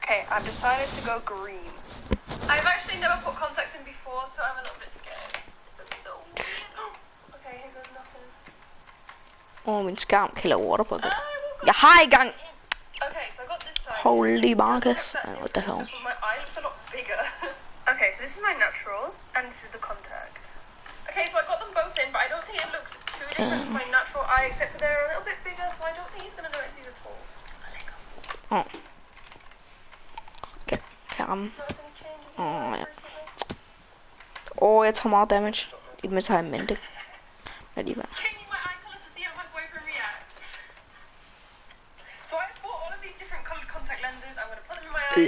Okay, I've decided to go green. I've actually never put contacts in before, so I'm a little bit scared. It's so weird. Okay, here goes nothing. Min skærm kan lave waterbucket. Jeg har i gang. Okay, so I got this side. Holy Marcus. What the hell? My eye looks a lot bigger. Okay, so this is my natural, and this is the contact. Okay, so I got them both in, but I don't think it looks too different to my natural eye, except for they're a little bit bigger, so I don't think he's gonna notice these at all. Oh. Okay, come. Oh, ja. Åh, jeg tager meget damage. Imens har jeg mente. Alligevel. Changing my eye color to see how my boyfriend reacts. So I bought all of these different colored contact lenses. I'm gonna put them in my eyes. And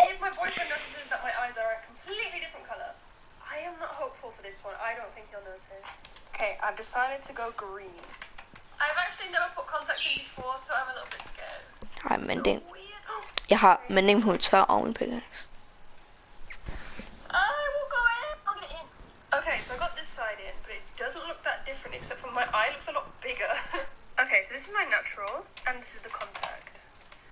see if my boyfriend notices that my eyes are a completely different color. I am not hopeful for this one. I don't think he'll notice. Okay, I've decided to go green. I've actually never put contacts in before, so I'm a little bit scared. Ej, mending. Jeg har mending på mit tør og min pickaxe. I will go in. I'll get in. Okay, so I got this side in, but it doesn't look that different, except for my eye looks a lot bigger. Okay, so this is my natural, and this is the contact.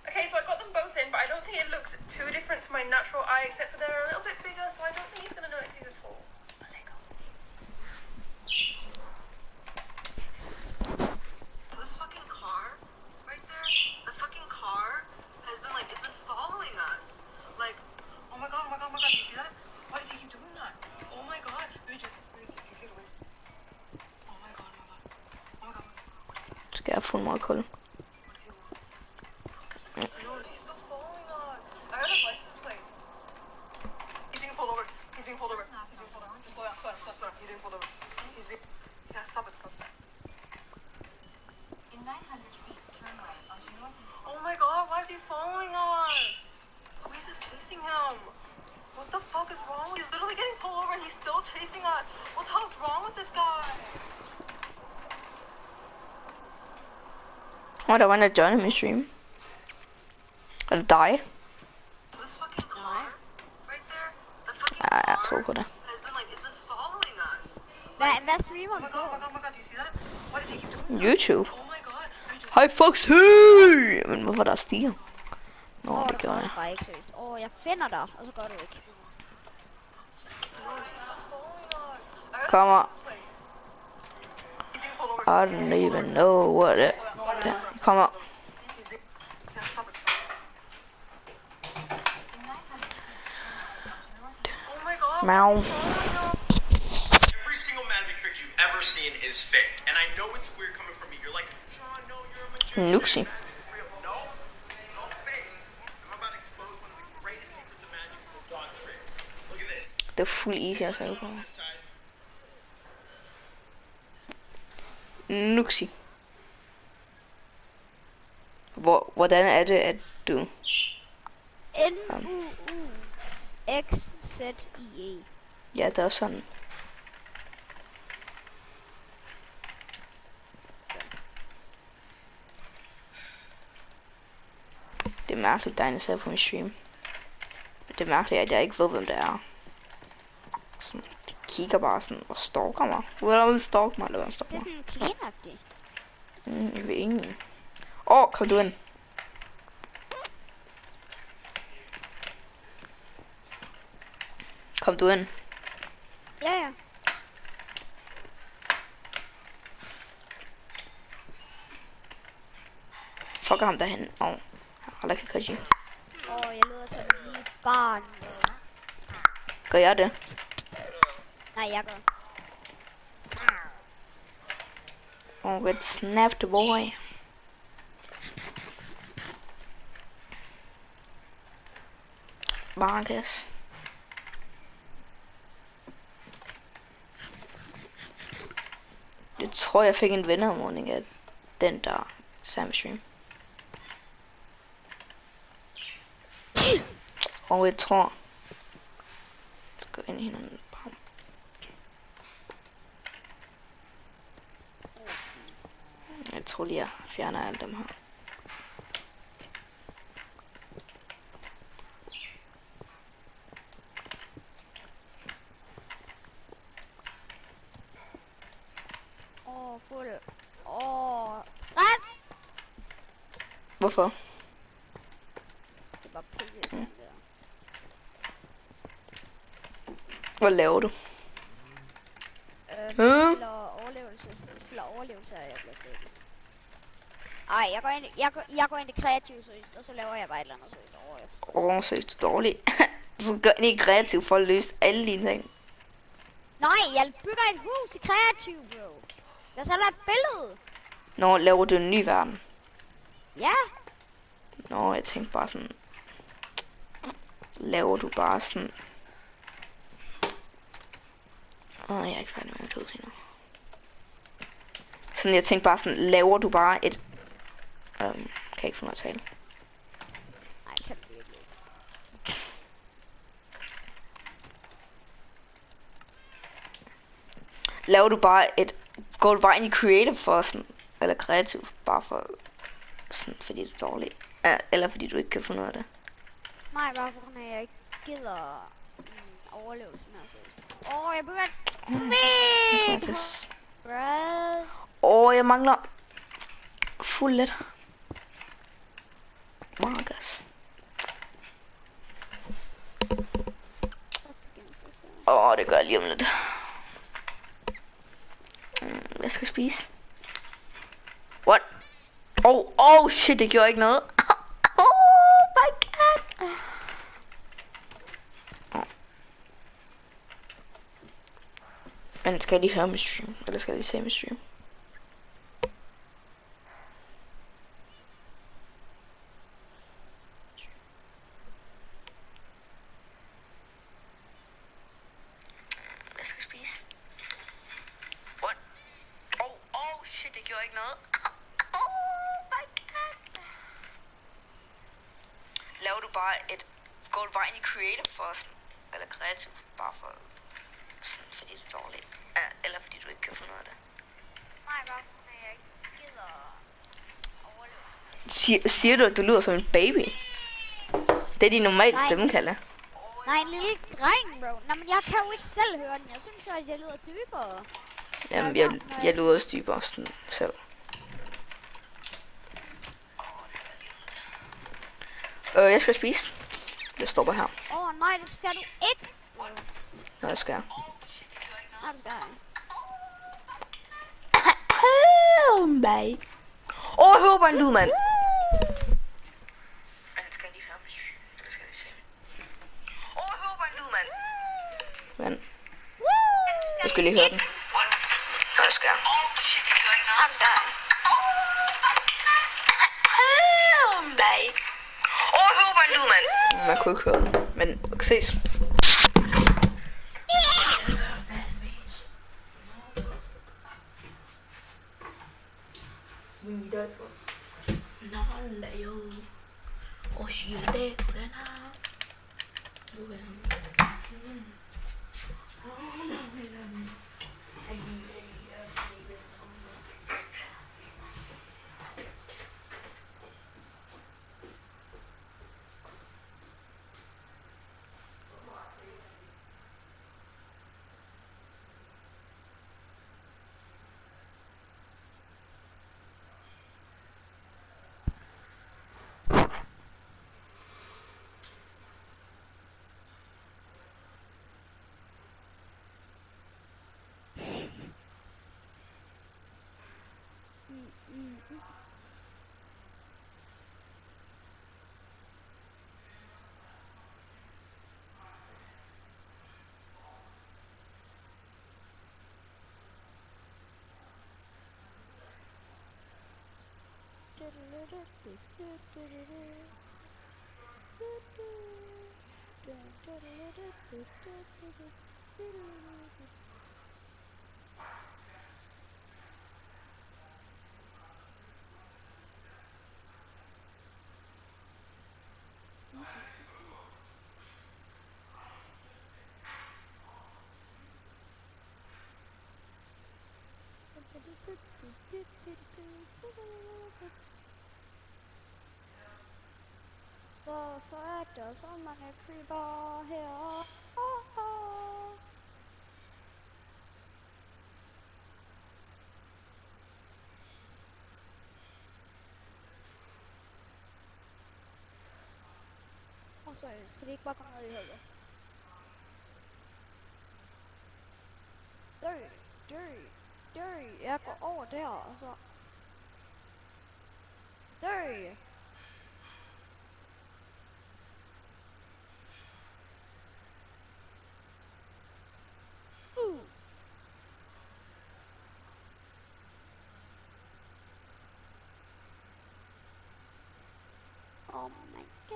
Okay, so I got them both in, but I don't think it looks too different to my natural eye, except for they're a little bit bigger, so I don't think he's gonna notice these at all. So this fucking car, right there, the fucking car has been like, it's been following us. Like, oh my god, oh my god, oh my god, do you see that? Why does he keep doing that? Oh my god, get away. Oh my god, oh my god. Oh my god. Skal jeg have fuld meget kul? No, he's still following us. I got his license plate. He's being pulled over. He's being pulled over. He's being pulled over. Just slow down, slow down, slow down. He's being pulled over. He's being... Yeah, stop it, stop it. In 900 feet, turn right onto North East. Oh my god, why is he following us? Police is chasing him. What the fuck is wrong? He's literally getting pulled over and he's still chasing us. What the hell's wrong with this guy? Oh, der var en join min stream. Er det dig? This fucking car right there, the fucking Ja, jeg car tror på det. has been like, it's been following us. Hvad streamer Oh my du god, på? oh my god, oh my god, do you see that? Why does he keep doing that? YouTube. Oh my god. Hej Fox, hey! Men hvorfor der er stiger? Nå, det gjorde jeg. Bare ikke seriøst. Jeg finder dig, og så gør du ikke. Kommer. I don't even know what it. Ja, kommer. Meow. Every single magic trick you've ever seen is fake. And I know it's weird coming from me. You're like, Sean, no, you're a magician. Nuxie. Magic is real. No, no fake. I'm about to expose one of the greatest secrets of magic for a dog trick. Look at this. Det er fuld easy at sige på. This side. Nuxie. Hvordan er det, at du... N-U-U-X-Z-I-E. Ja, det er sådan. Det er mærkeligt, at jeg ser på min stream. Det er mærkeligt, at jeg ikke ved, hvem det er. Sådan, de kigger bare sådan og stalker mig. Hvordan vil stalke mig, eller hvad stalker mig? Det er sådan clean-agtigt. Jeg ved ingen. Kom du ind. Kom du ind. Ja. Fuck ham derhen. I like a kaji. Jeg leder til at blive barn. Gør jeg det? Nej, jeg gør. Get snapped, boy. Marcus. Jeg tror, jeg fik en venneanmodning af den der samme stream. Og jeg tror... Jeg skal gå ind i hinanden. Jeg tror lige, jeg fjerner alle dem her. Fuld. Stress! Hvorfor? var pisse der. Hvad laver du? Jeg spiller overlevelse. Jeg spiller overlevelse, og jeg bliver født. Ej, jeg går ind i kreativ seriøst, og så laver jeg bare et eller andet seriøst. Seriøst dårligt. Du skal gå ind i kreativ for at løse alle dine ting. Nej, jeg bygger et hus i kreativ, bro. Der er så der et billede. Nå, laver du en ny verden? Ja. Nå, jeg tænkte bare sådan... Laver du bare sådan... jeg er ikke færdig med mit hus endnu. Sådan, jeg tænkte bare sådan, laver du bare et... kan jeg ikke få noget at tale? Nej, kan du virkelig ikke. Laver du bare et... Går du bare ind i creative for sådan... Eller kreativ, bare for... Sådan, fordi du er dårlig. Eller fordi du ikke kan få noget af det. Nej, bare på grund af, at jeg ikke gider overlevelsen her seriøst. Jeg bygger et hus. Bruh. Jeg mangler... Fuld lidt. Marcus. Det gør jeg lige om lidt. Jeg skal spise. What? Shit, det gjorde ikke noget. Oh my god. Men skal jeg lige høre min stream? Eller skal jeg lige se min stream? Jeg skal spise. What? Shit, det gjorde ikke noget. Oh my god. Laver du bare et... Går du bare ind i creative for sådan... Eller kreativ, bare for... Sådan, fordi du er dårlig. Eller fordi du ikke kan få noget af det. Nej, bare på grund af, at jeg ikke gider overleve. Siger du, at du lyder som en baby? Det er din normale stemmekalde. Nej, en lille dreng, bro. Nå, men jeg kan jo ikke selv høre den. Jeg synes jo, at jeg lyder dybere. Jamen, jeg lyder også dybere sådan selv. Jeg skal spise. Det stopper her. Nej, det skal du ikke. Nå, jeg skal. Nej, det skal jeg ikke. Bye. Jeg hører bare en lyd, mand. Skal jeg lige høre mig? Eller skal jeg se? Jeg hører bare en lyd, mand. Men. Jeg skal lige høre den. Nå, jeg skal. Bye. Jeg hører bare en lyd, mand. Man kunne ikke høre den. Men ses. Så for at der så mange creeper her. seriøst. Kan de ikke bare komme ned i hullet? Dø. Jeg går over der, og så... Dø! Oh my god.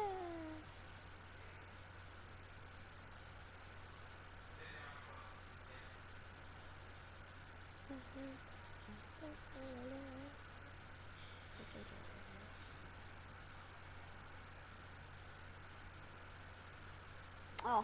Oh.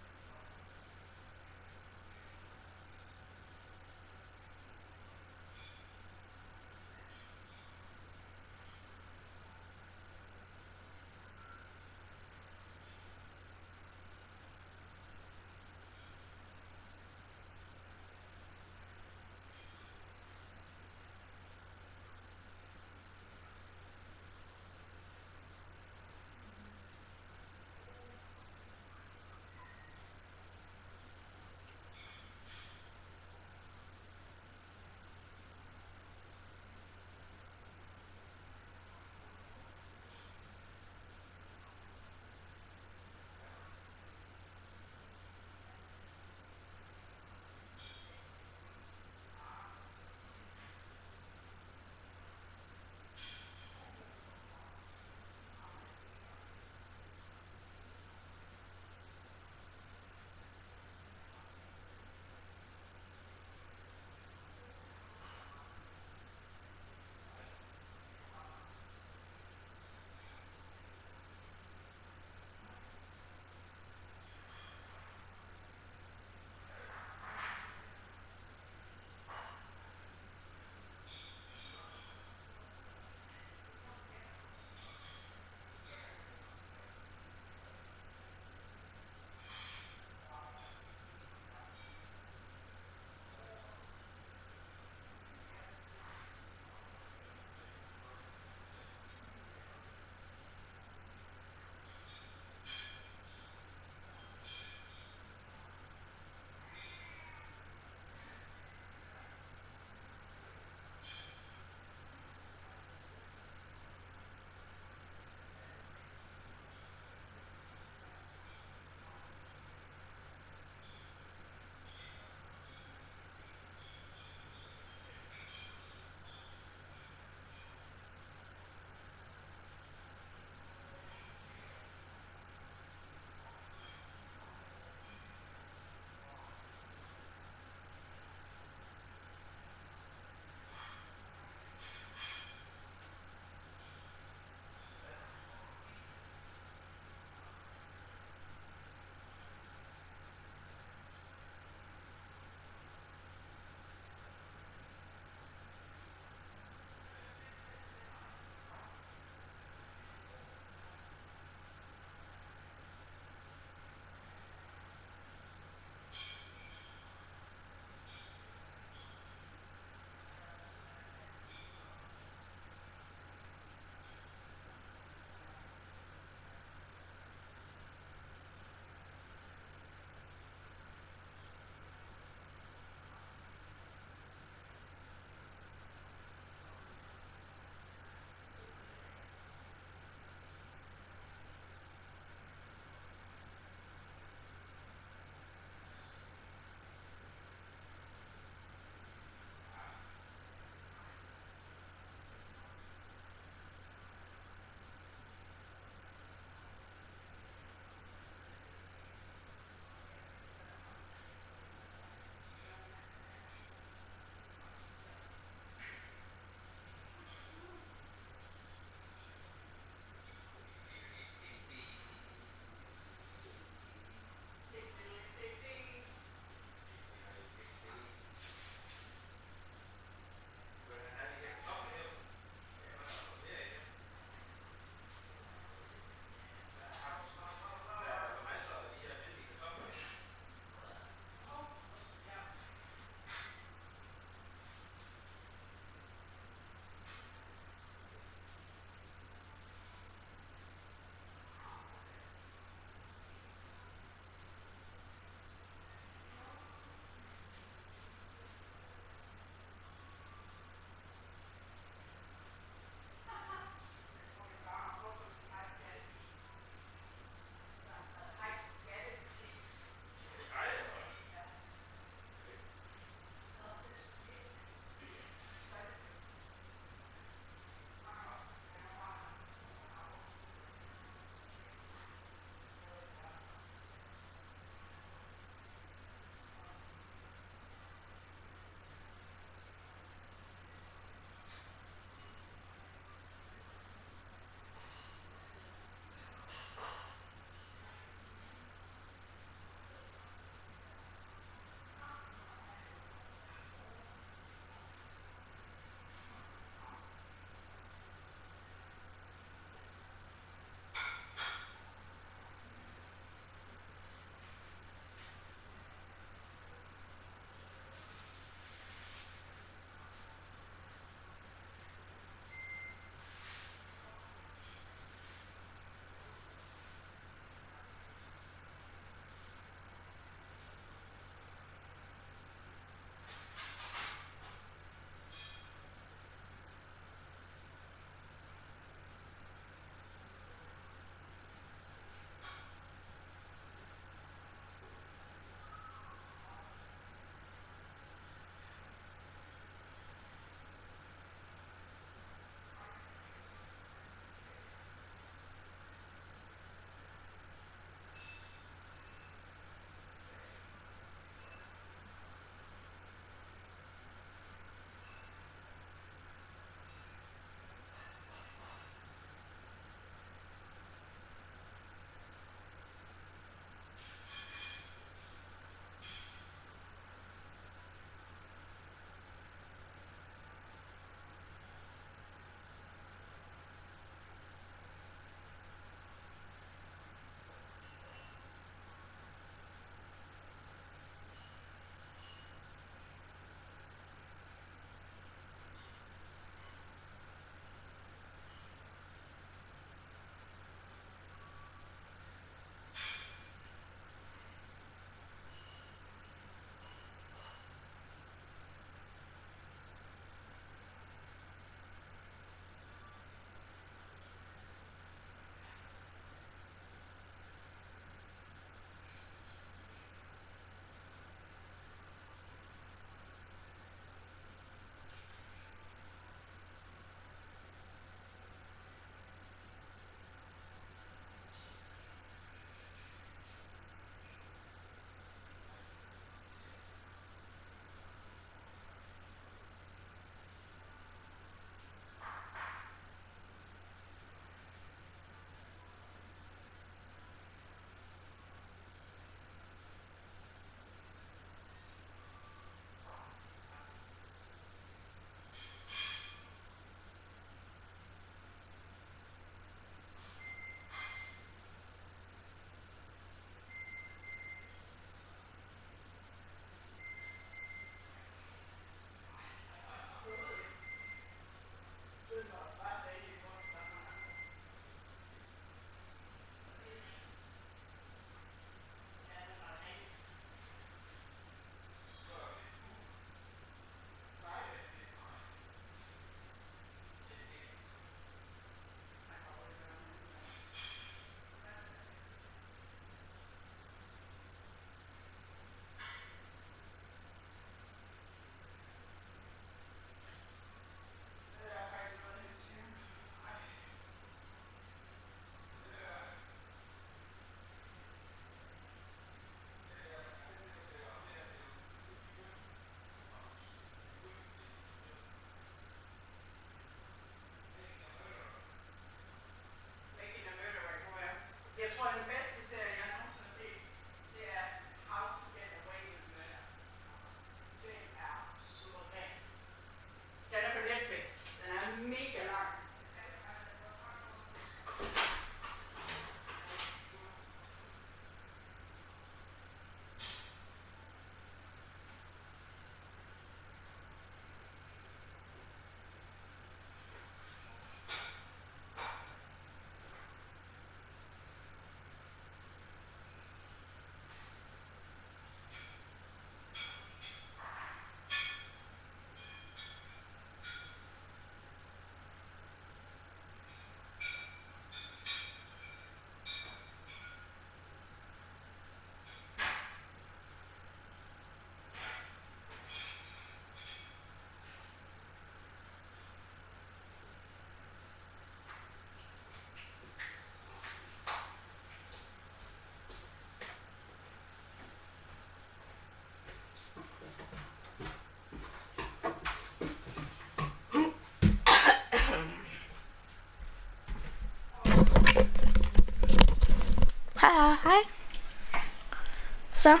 Så.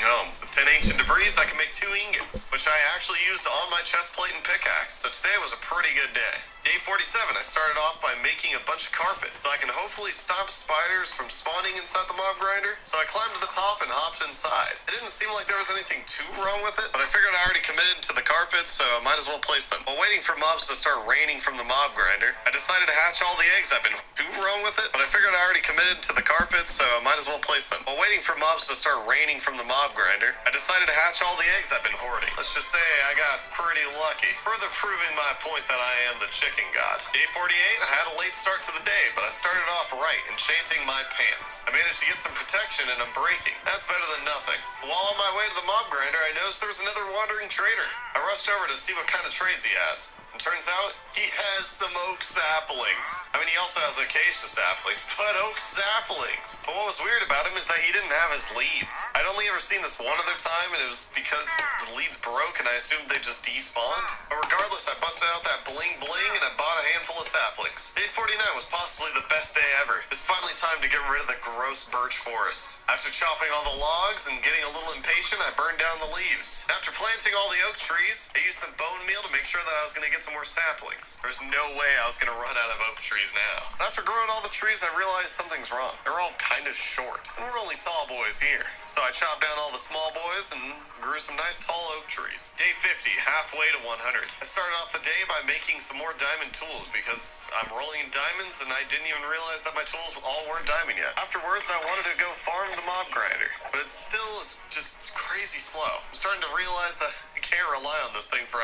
Home. With 10 ancient debris, I can make 2 ingots, which I actually used on my chest plate and pickaxe, so today was a pretty good day. Day 47, I started off by making a bunch of carpet, so I can hopefully stop spiders from spawning inside the mob grinder. So I climbed to the top and hopped inside. It didn't seem like there was anything too wrong with it, but I figured I already committed to the carpet, so I might as well place them. While waiting for mobs to start raining from the mob grinder, I decided to hatch all the eggs. I've been too wrong with it, but I figured I already committed to the carpet, so I might as well place them. While waiting for mobs to start raining from the mob grinder, I decided to hatch all the eggs I've been hoarding. Let's just say I got pretty lucky, further proving my point that I am the chicken god. Day 48, I had a late start to the day, but I started off right, enchanting my pants. I managed to get some protection and I'm breaking. That's better than nothing. While on my way to the mob grinder, I noticed there was another wandering trader. I rushed over to see what kind of trades he has. And turns out, he has some oak saplings. I mean, he also has acacia saplings, but oak saplings. But what was weird about him is that he didn't have his leads. I'd only ever seen this one other time, and it was because the leads broke, and I assumed they just despawned. But regardless, I busted out that bling bling, and I bought a handful of saplings. Day 49 was possibly the best day ever. It's finally time to get rid of the gross birch forest. After chopping all the logs and getting a little impatient, I burned down the leaves. After planting all the oak trees, I used some bone meal to make sure that I was going to get some more saplings. There's no way I was going to run out of oak trees now. And after growing all the trees, I realized something's wrong. They're all kind of short. And we're only tall boys here. So I chopped down all the small boys and grew some nice tall oak trees. Day 50, halfway to 100. I started off the day by making some more diamond tools because I'm rolling in diamonds and I didn't even realize that my tools all weren't diamond yet. Afterwards, I wanted to go farm the mob grinder, but it still is just crazy slow. I'm starting to realize that I can't rely on this thing for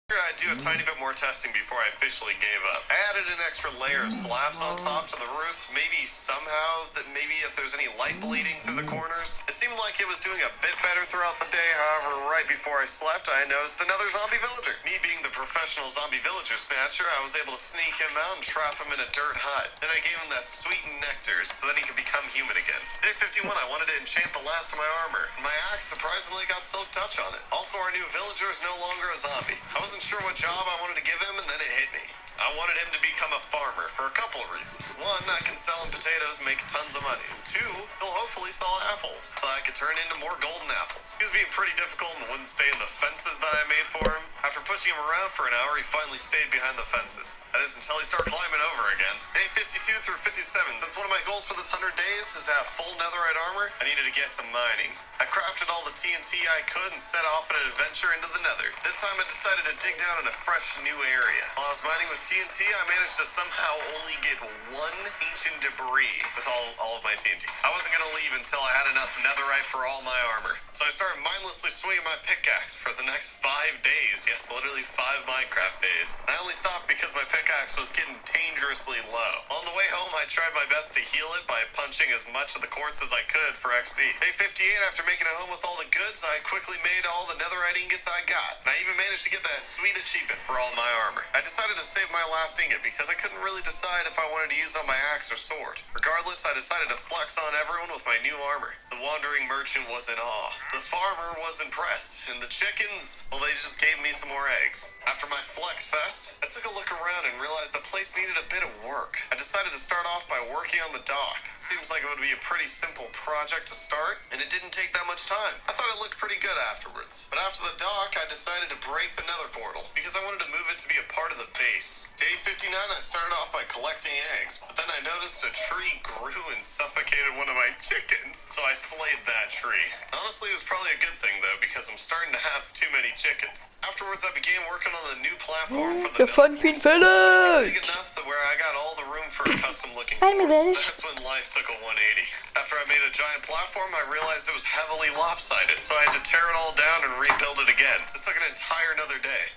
I'd do a tiny bit more testing before I officially gave up. I added an extra layer of slabs on top to the roof to maybe somehow that maybe if there's any light bleeding through the corners. It seemed like it was doing a bit better throughout the day. However, right before I slept, I noticed another zombie villager. Me being the professional zombie villager snatcher, I was able to sneak him out and trap him in a dirt hut. Then I gave him that sweetened nectar so that he could become human again. Day 51, I wanted to enchant the last of my armor. My axe surprisingly got silk touch on it. Also, our new villager is no longer a zombie. I wasn't sure what job I wanted to give him, and then it hit me. I wanted him to become a farmer for a couple of reasons. One, I can sell him potatoes and make tons of money. And two, he'll hopefully sell apples, so I could turn into more golden apples. He was being pretty difficult and wouldn't stay in the fences that I made for him. After pushing him around for an hour, he finally stayed behind the fences. That is until he started climbing over again. Day 52 through 57. Since one of my goals for this 100 days is to have full netherite armor, I needed to get to mining. I crafted all the TNT I could and set off on an adventure into the nether. This time I decided to dig down in a fresh new area. While I was mining with TNT, I managed to somehow only get 1 ancient debris with all of my TNT. I wasn't going to leave until I had enough netherite for all my armor. So I started mindlessly swinging my pickaxe for the next 5 days. Yes, literally 5 Minecraft days. I only stopped because my pickaxe was getting dangerously low. On the way home, I tried my best to heal it by punching as much of the quartz as I could for XP. Day 58, after making it home with all the goods, I quickly made all the netherite ingots I got. And I even managed to get that sweet achievement for all my armor. I decided to save my last ingot because I couldn't really decide if I wanted to use it on my axe or sword. Regardless, I decided to flex on everyone with my new armor. The wandering merchant was in awe. The farmer was impressed. And the chickens, well, they just gave me some more eggs. After my flex fest, I took a look around and realized the place needed a bit of work. I decided to start off by working on the dock. Seems like it would be a pretty simple project to start, and it didn't take that much time. I thought it looked pretty good afterwards. But after the dock, I decided to break the nether portal, because I wanted to move it to be a part of the base. Day 59, I started off by collecting eggs, but then I noticed a tree grew and suffocated one of my chickens, so I slayed that tree. Honestly, it was probably a good thing, though, because I'm starting to have too many chickens. Afterwards, I began working on the new platform for the The fun been big finished! enough that where I got all the room for a custom-looking Hi, my portal. bitch. That's when life took a 180. After I made a giant platform, I realized it was heavily lopsided, so I had to tear it all down and rebuild it again. This took an entire another day.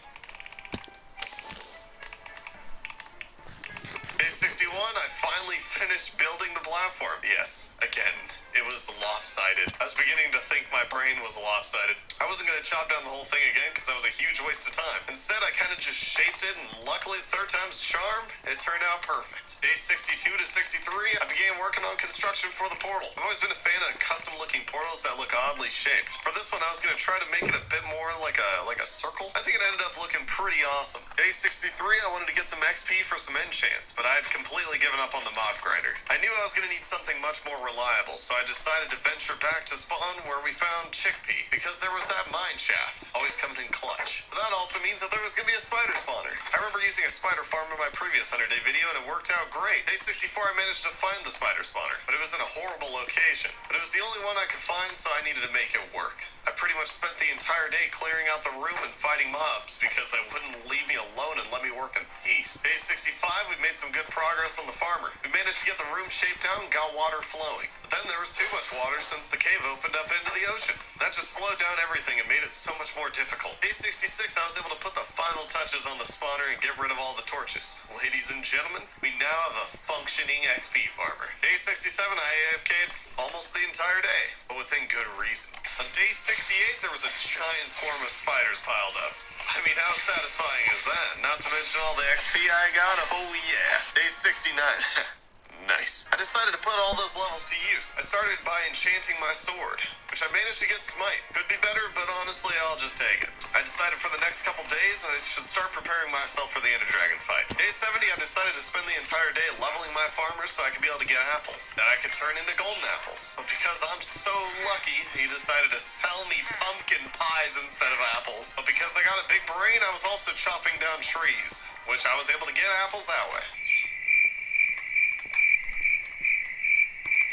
Day 61, I finally finished building the platform. Yes, again, it was lopsided. I was beginning to think my brain was lopsided. I wasn't going to chop down the whole thing again because that was a huge waste of time. Instead, I kind of just shaped it, and luckily, third time's charm, it turned out perfect. Day 62 to 63, I began working on construction for the portal. I've always been a fan of custom-looking portals that look oddly shaped. For this one, I was going to try to make it a bit more like a circle. I think it ended up looking pretty awesome. Day 63, I wanted to get some XP for some enchants, but I had completely given up on the mob grinder. I knew I was going to need something much more reliable, so I decided to venture back to spawn where we found Chickpea, because there was that mine shaft, always coming in clutch. But that also means that there was going to be a spider spawner. I remember using a spider farm in my previous 100-day video, and it worked out great. Day 64, I managed to find the spider spawner, but it was in a horrible location. But it was the only one I could find, so I needed to make it work. I pretty much spent the entire day clearing out the room and fighting mobs because they wouldn't leave me alone and let me work in peace. Day 65, we made some good progress on the farmer. We managed to get the room shaped out and got water flowing. But then there was too much water since the cave opened up into the ocean. That just slowed down everything and made it so much more difficult. Day 66, I was able to put the final touches on the spawner and get rid of all the torches. Ladies and gentlemen, we now have a functioning XP farmer. Day 67, I AFK'd almost the entire day, but within good reason. On day 68, there was a giant swarm of spiders piled up. I mean, how satisfying is that? Not to mention all the XP I got. Oh yeah. Day 69. Nice. I decided to put all those levels to use. I started by enchanting my sword, which I managed to get Smite. Could be better, but honestly, I'll just take it. I decided for the next couple days, I should start preparing myself for the Ender Dragon fight. Day 70, I decided to spend the entire day leveling my farmers so I could be able to get apples that I could turn into golden apples. But because I'm so lucky, he decided to sell me pumpkin pies instead of apples. But because I got a big brain, I was also chopping down trees, which I was able to get apples that way.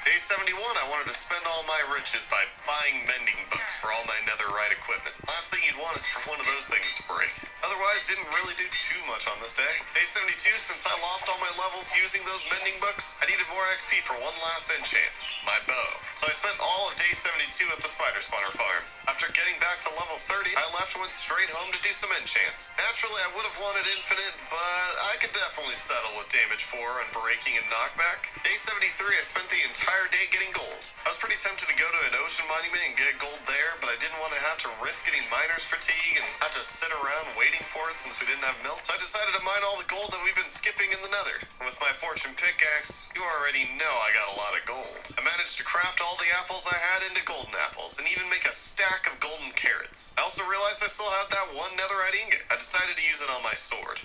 Day 71, I wanted to spend all my riches by buying mending books for all my netherite equipment. Last thing you'd want is for one of those things to break. Otherwise, didn't really do too much on this day. Day 72, since I lost all my levels using those mending books, I needed more XP for one last enchant, my bow. So I spent all of day 72 at the spider spawner farm. After getting back to level 30, I left and went straight home to do some enchants. Naturally, I would have wanted infinite, but I could definitely settle with damage 4 on breaking and knockback. Day 73, I spent the entire day getting gold. I was pretty tempted to go to an ocean monument and get gold there, but I didn't want to have to risk getting miner's fatigue and have to sit around waiting for it since we didn't have milk. So I decided to mine all the gold that we've been skipping in the nether. And with my fortune pickaxe, you already know I got a lot of gold. I managed to craft all the apples I had into golden apples and even make a stack of golden carrots. I also realized I still had that one netherite ingot. I decided to use it on my sword.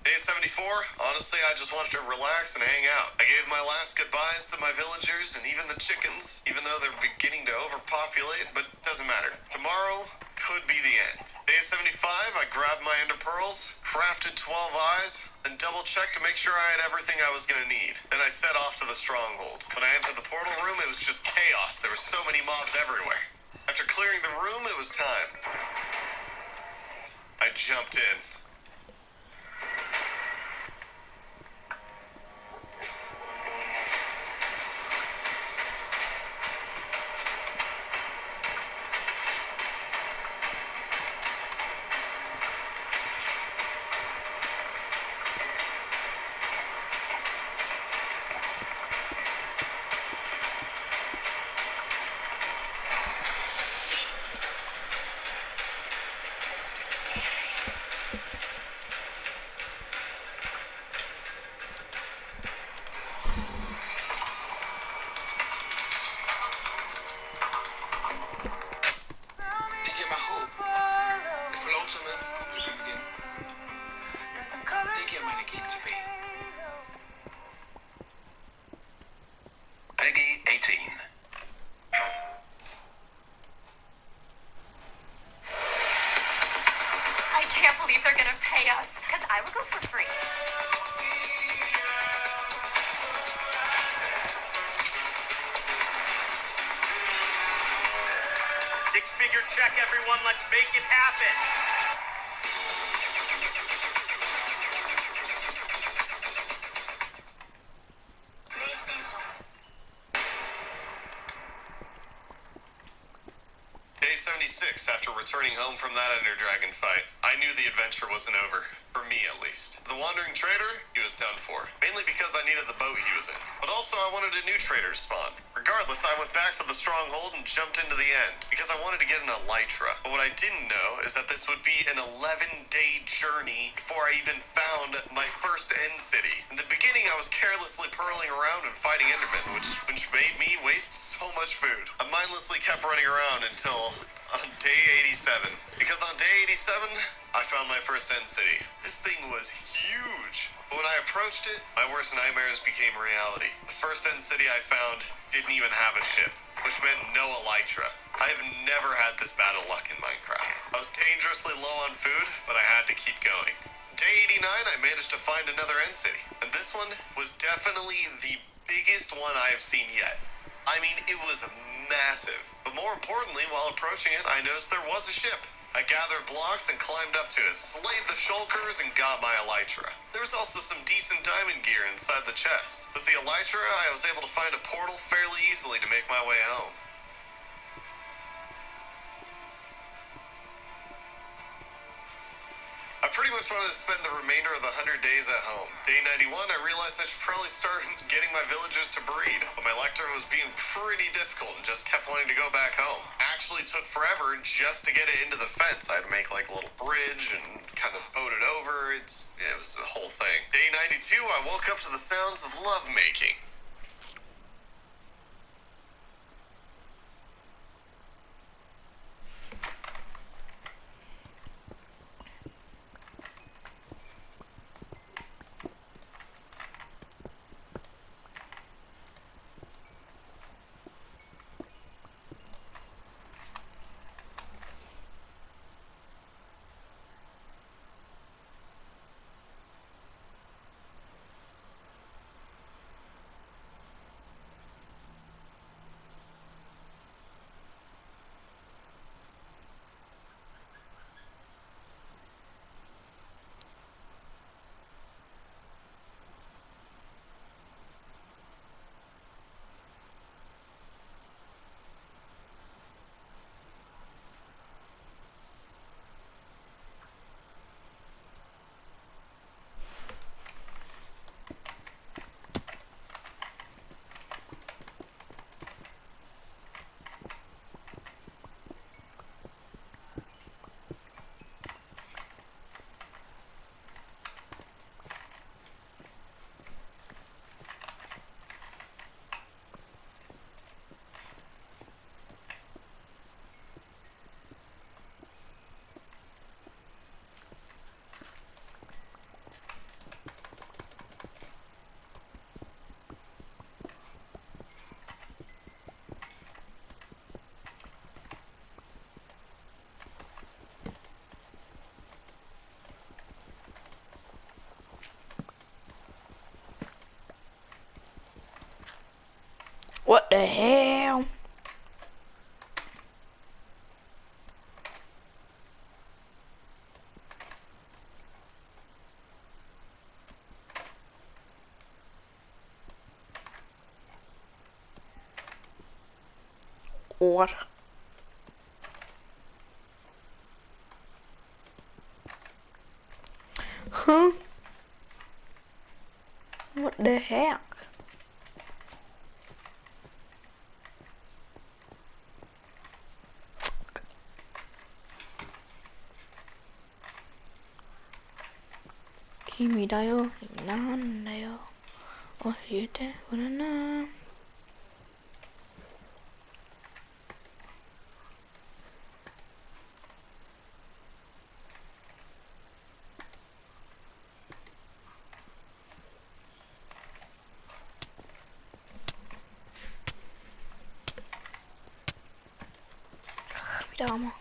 Day 74, honestly, I just wanted to relax and hang out. I gave my last goodbyes to my villagers and even the chickens, even though they're beginning to overpopulate, but it doesn't matter. Tomorrow could be the end. Day 75, I grabbed my ender pearls, crafted 12 eyes, then double-checked to make sure I had everything I was gonna need. Then I set off to the stronghold. When I entered the portal room, it was just chaos. There were so many mobs everywhere. After clearing the room, it was time. I jumped in. check, everyone. Let's make it happen. Day 76, after returning home from that Ender Dragon fight, I knew the adventure wasn't over. For me, at least. The Wandering Trader, he was done for. Mainly because I needed the boat he was in. But also I wanted a new trader to spawn. Regardless, I went back to the stronghold and jumped into the end. Because I wanted to get an Elytra. But what I didn't know is that this would be an 11-day journey before I even found my first end city. In the beginning, I was carelessly purling around and fighting Endermen, which made me waste so much food. I mindlessly kept running around until on day 87. Because on day 87, I found my first end city. This thing was huge. But when I approached it, my worst nightmares became reality. The first end city I found didn't even have a ship, which meant no Elytra. I have never had this bad of luck in Minecraft. I was dangerously low on food, but I had to keep going. Day 89, I managed to find another end city. And this one was definitely the biggest one I have seen yet. I mean, it was massive. But more importantly, while approaching it, I noticed there was a ship. I gathered blocks and climbed up to it, slayed the shulkers, and got my Elytra. There was also some decent diamond gear inside the chest. With the Elytra, I was able to find a portal fairly easily to make my way home. I pretty much wanted to spend the remainder of the 100 days at home. Day 91, I realized I should probably start getting my villagers to breed, but my lector was being pretty difficult and just kept wanting to go back home. Actually took forever just to get it into the fence. I had to make like a little bridge and kind of boat it over. It was a whole thing. Day 92, I woke up to the sounds of love making. What the hell? What? Huh? What the heck? Kimi da yo, nan da yo, og hytte under. Damer.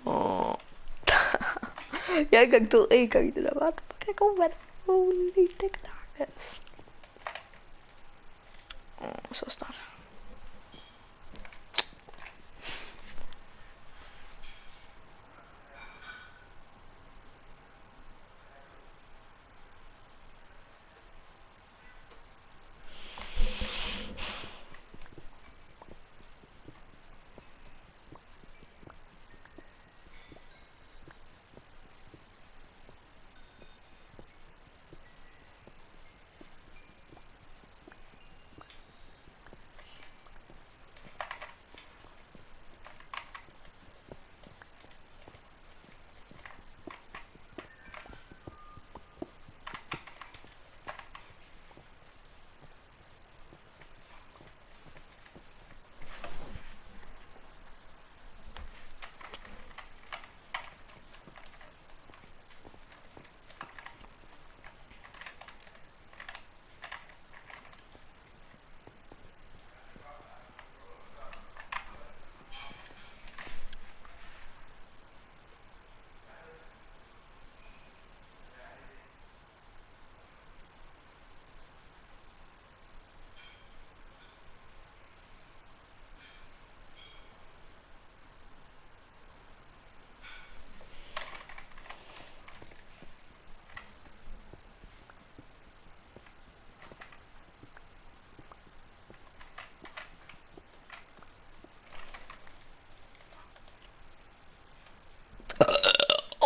Åh. Jeg er ikke engang død en gang i det der vand. Hvor kan jeg gå vand? Holy dick darkness. Så snart.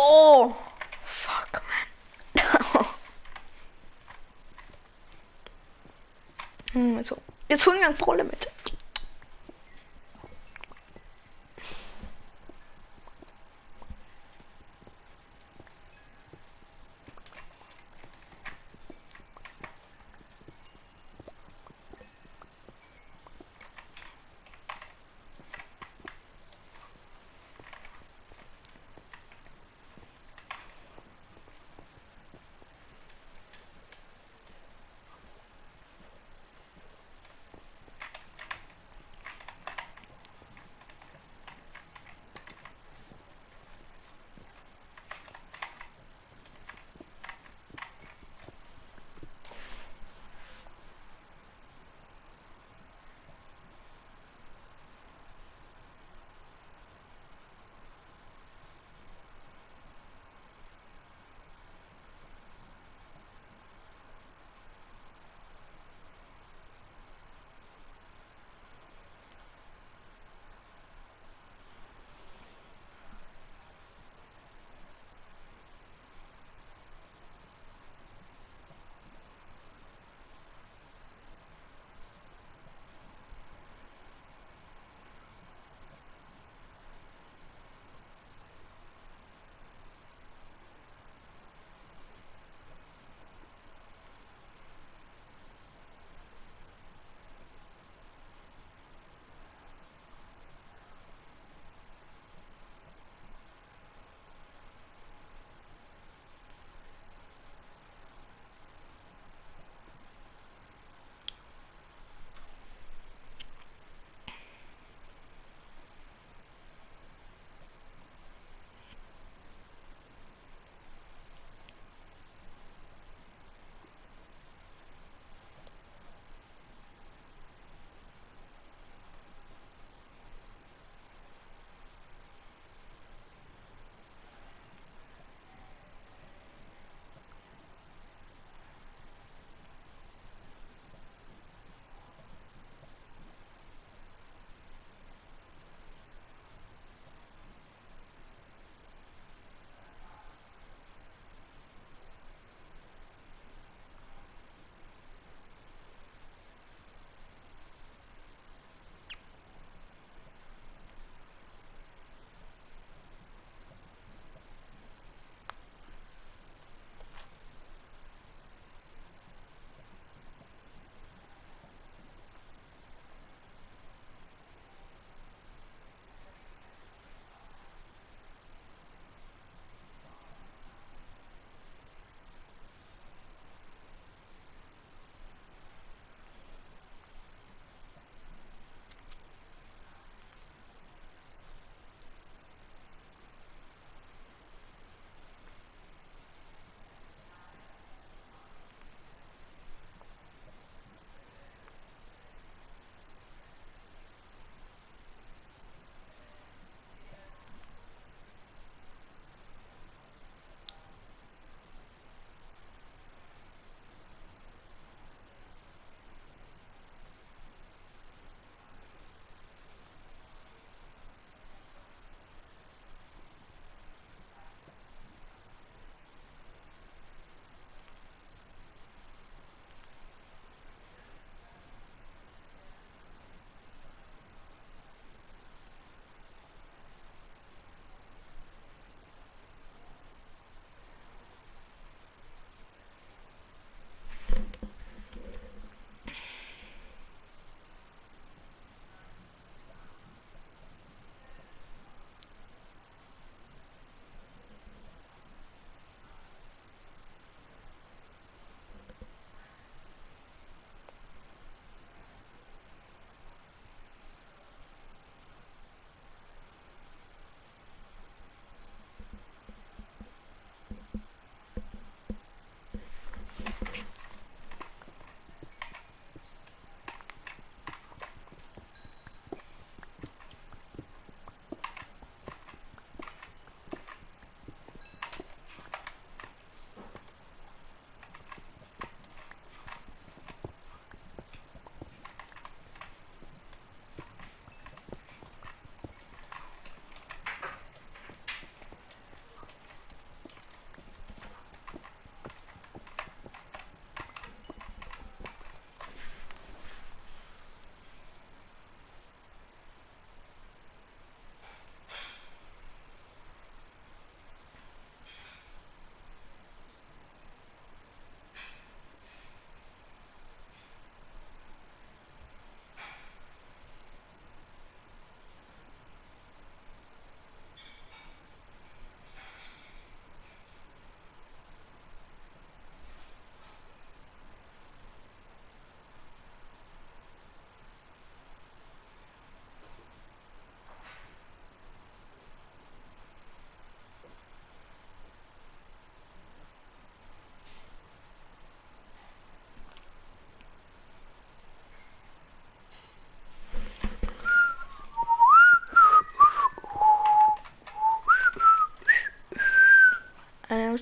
Oh, fuck, man. Jeg tog ikke engang forlimit.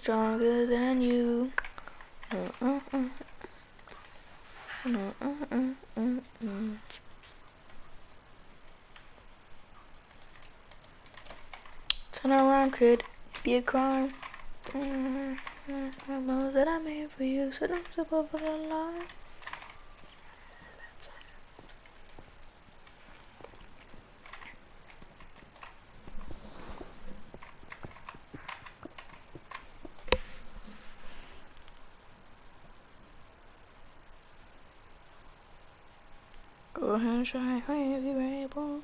stronger than you. Turn around could be a crime. Most that I made for you, so don't step over the line. Go ahead and try if you're able.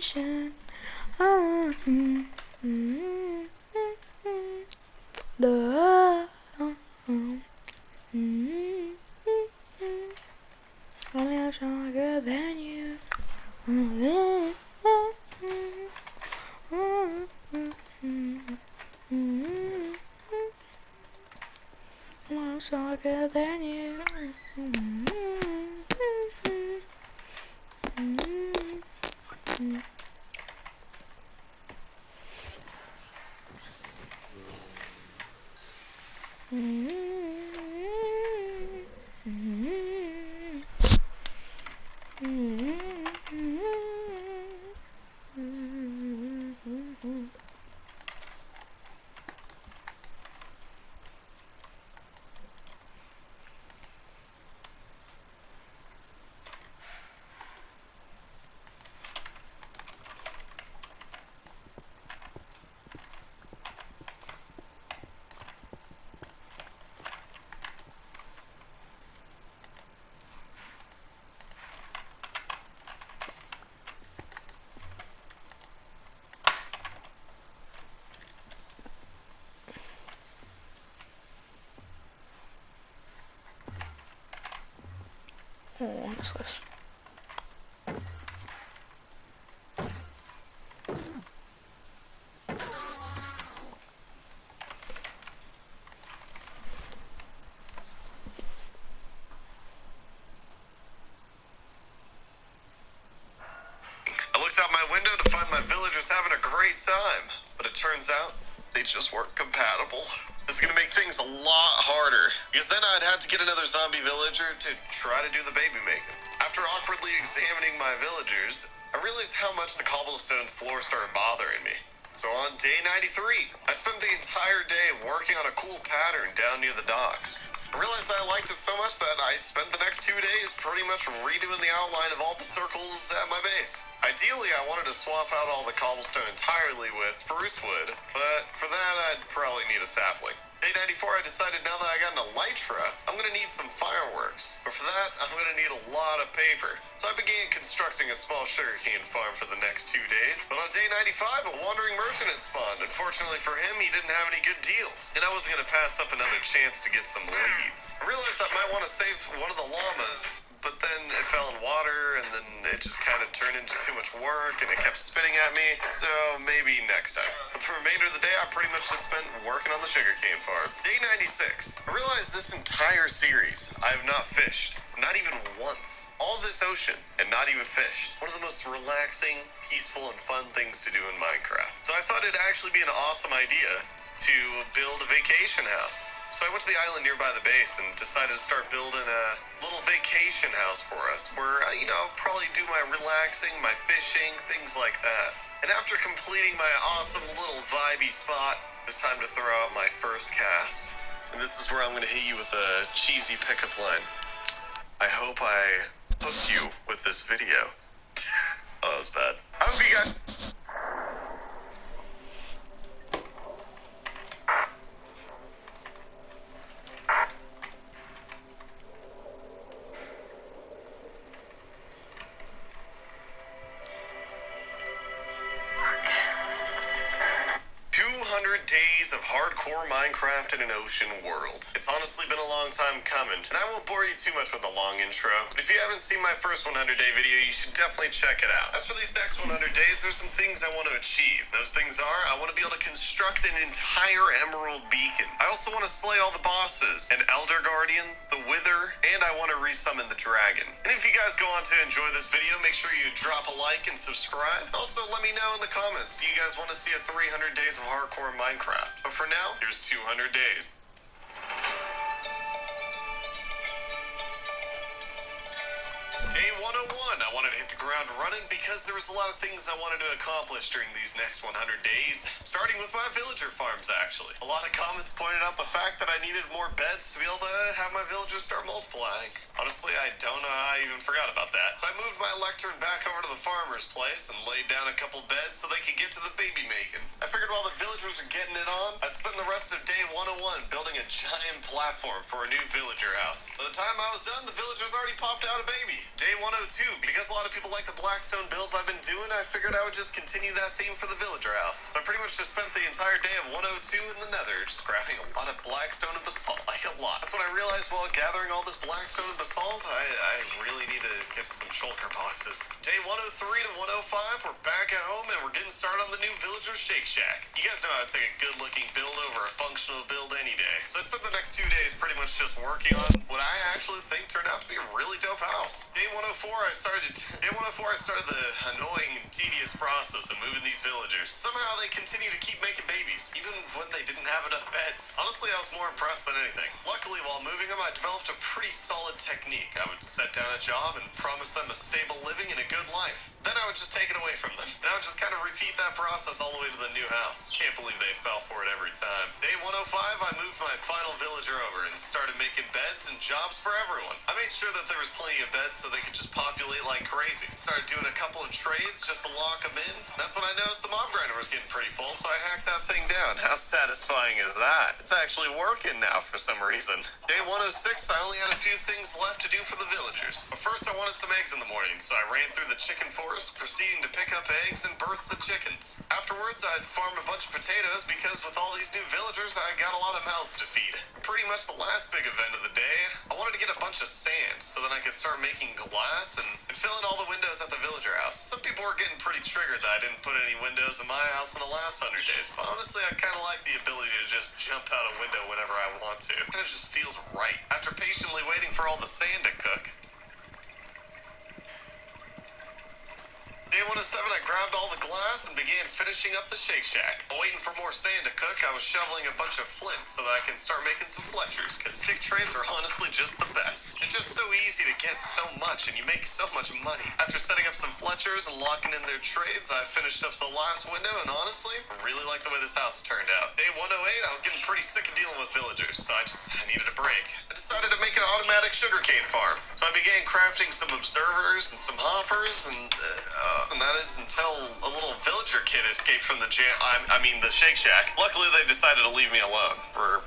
nation. Love. I'm stronger than you. I'm stronger than you. Oh, what's this? I looked out my window to find my villagers having a great time, but it turns out they just weren't compatible. This is gonna make things a lot harder, because then I'd have to get another zombie villager to try to do the baby making. After awkwardly examining my villagers, I realized how much the cobblestone floor started bothering me. So on day 93, I spent the entire day working on a cool pattern down near the docks. I realized I liked it so much that I spent the next 2 days pretty much redoing the outline of all the circles at my base. Ideally, I wanted to swap out all the cobblestone entirely with spruce wood, but for that, I'd probably need a sapling. Day 94, I decided now that I got an elytra, I'm going to need some fireworks. But for that, I'm going to need a lot of paper. So I began constructing a small sugarcane farm for the next 2 days. But on day 95, a wandering merchant had spawned. Unfortunately for him, he didn't have any good deals. And I wasn't going to pass up another chance to get some leads. I realized I might want to save one of the llamas, but then it fell in water, and then it just kind of turned into too much work, and it kept spinning at me, so maybe next time. But the remainder of the day, I pretty much just spent working on the sugarcane farm. Day 96. I realized this entire series, I have not fished. Not even once. All this ocean, and not even fished. One of the most relaxing, peaceful, and fun things to do in Minecraft. So I thought it'd actually be an awesome idea to build a vacation house. So I went to the island nearby the base and decided to start building a little vacation house for us where, probably do my relaxing, my fishing, things like that. And after completing my awesome little vibey spot, it was time to throw out my first cast. And this is where I'm going to hit you with a cheesy pickup line. I hope I hooked you with this video. Oh, that was bad. I hope you guys... 200 days of hardcore Minecraft in an ocean world. It's honestly been a long time coming, and I won't bore you too much with a long intro, but if you haven't seen my first 100-day video, you should definitely check it out. As for these next 100 days, there's some things I want to achieve. Those things are, I want to be able to construct an entire emerald beacon. I also want to slay all the bosses, an elder guardian, the wither, and I want to resummon the dragon. And if you guys go on to enjoy this video, make sure you drop a like and subscribe. Also, let me know in the comments, do you guys want to see a 300 days of hardcore Minecraft? But for now, here's 200 days. Day 101, I wanted to hit the ground running because there was a lot of things I wanted to accomplish during these next 100 days, starting with my villager farms, actually. A lot of comments pointed out the fact that I needed more beds to be able to have my villagers start multiplying. Honestly, I don't know how I even forgot about that. So I moved my lectern back over to the farmer's place and laid down a couple beds so they could get to the baby making. I figured while the villagers are getting it on, I'd spend the rest of day 101 building a giant platform for a new villager house. By the time I was done, the villagers already popped out a baby. Day 102, Because a lot of people like the Blackstone builds I've been doing, I figured I would just continue that theme for the villager house. So I pretty much just spent the entire day of 102 in the Nether, just grabbing a lot of Blackstone and basalt, like a lot. That's when I realized while gathering all this Blackstone and basalt, I really need to get some shulker boxes. Day 103 to 105, we're back at home and we're getting started on the new Villager Shake Shack. You guys know how to take a good looking build over a functional build any day. So I spent the next 2 days pretty much just working on what I actually think turned out to be a really dope house. Day 104, I started the annoying and tedious process of moving these villagers. Somehow they continue to keep making babies, even when they didn't have enough beds. Honestly, I was more impressed than anything. Luckily, while moving them, I developed a pretty solid technique. I would set down a job and promise them a stable living and a good life. Then I would just take it away from them. And I would just kind of repeat that process all the way to the new house. Can't believe they fell for it every time. Day 105, I moved my final villager over and started making beds and jobs for everyone. I made sure that there was plenty of beds so they could just populate like crazy. Started doing a couple of trades just to lock them in. That's when I noticed the mob grinder was getting pretty full, so I hacked that thing down. How satisfying is that? It's actually working now for some reason. Day 106, I only had a few things left to do for the villagers. But first I wanted some eggs in the morning, so I ran through the chicken forest, proceeding to pick up eggs and birth the chickens. Afterwards, I'd farm a bunch of potatoes because with all these new villagers, I got a lot of mouths to feed. Pretty much the last big event of the day, I wanted to get a bunch of sand so then I could start making glass and fill in all the windows at the villager house. Some people were getting pretty triggered that I didn't put any windows in my house in the last 100 days, but honestly, I kind of like the ability to just jump out a window whenever I want to. It kind of just feels right. After patiently waiting for all the sand to cook, Day 107, I grabbed all the glass and began finishing up the Shake Shack. While waiting for more sand to cook, I was shoveling a bunch of flint so that I can start making some Fletchers, because stick trades are honestly just the best. It's just so easy to get so much, and you make so much money. After setting up some Fletchers and locking in their trades, I finished up the last window, and honestly, I really like the way this house turned out. Day 108, I was getting pretty sick of dealing with villagers, so I needed a break. I decided to make an automatic sugarcane farm. So I began crafting some observers and some hoppers, and that is until a little villager kid escaped from the the Shake Shack. Luckily, they decided to leave me alone for